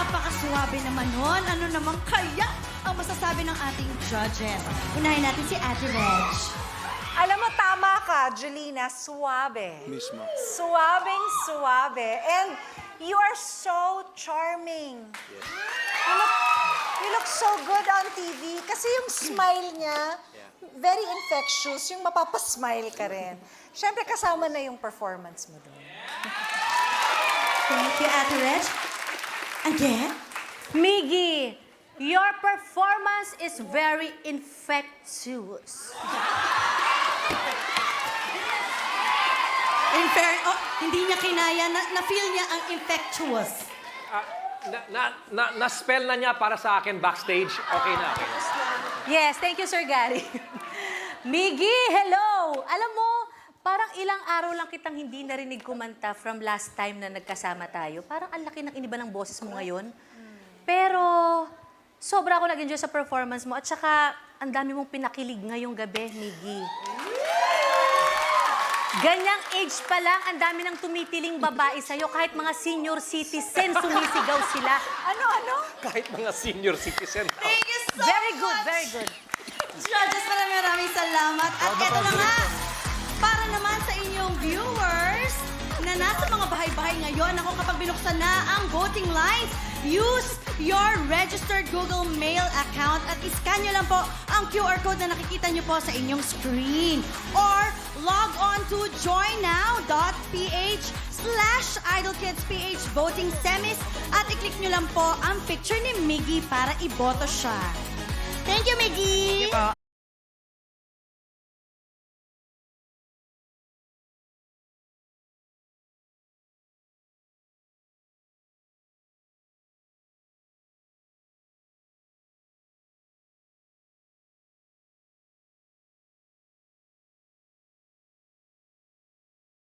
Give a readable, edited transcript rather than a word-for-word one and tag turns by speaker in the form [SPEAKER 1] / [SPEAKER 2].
[SPEAKER 1] Napakaswabe naman nun. Ano naman kaya ang masasabi ng ating judges? Unahin natin si Ate Reg.
[SPEAKER 2] Alam mo, tama ka, Julina. Suwabe.
[SPEAKER 3] Mismo.
[SPEAKER 2] Suwabeng suwabe. And you are so charming.
[SPEAKER 3] Yes.
[SPEAKER 2] You look so good on TV. Kasi yung smile niya, very infectious. Yung mapapasmile ka rin. Siyempre, kasama na yung performance mo doon.
[SPEAKER 1] Thank you, Ate Reg. Again?
[SPEAKER 4] Miggy, your performance is very infectious.
[SPEAKER 1] Hindi niya kinaya, na-feel niya ang infectious.
[SPEAKER 5] Na-spell na niya para sa akin backstage. Okay na, okay na.
[SPEAKER 4] Yes, thank you, Sir Gary. Miggy, hello! Alam mo, parang ilang araw lang kitang hindi narinig kumanta from last time na nagkasama tayo. Parang ang laki ng iniba ng boses mo ngayon. Pero, sobra ako nag-enjoy sa performance mo at saka ang dami mong pinakilig ngayong gabi, Miggy. Ganyang age pa lang, ang dami ng tumitiling babae sa'yo. Kahit mga senior citizen, sumisigaw sila.
[SPEAKER 2] Ano?
[SPEAKER 5] Kahit mga senior citizen.
[SPEAKER 1] Thank you so
[SPEAKER 4] Very
[SPEAKER 1] much!
[SPEAKER 4] good, very good.
[SPEAKER 1] Judges, maraming salamat. At eto na nga, para naman sa inyong viewers na nasa mga bahay-bahay ngayon, ako kapag binuksan na ang voting lines, use your registered Google Mail account at iscan nyo lang po ang QR code na nakikita nyo po sa inyong screen. Or log on to joinnow.ph/IdolKidsPH voting semis at i-click nyo lang po ang picture ni Miggy para iboto siya. Thank you, Miggy!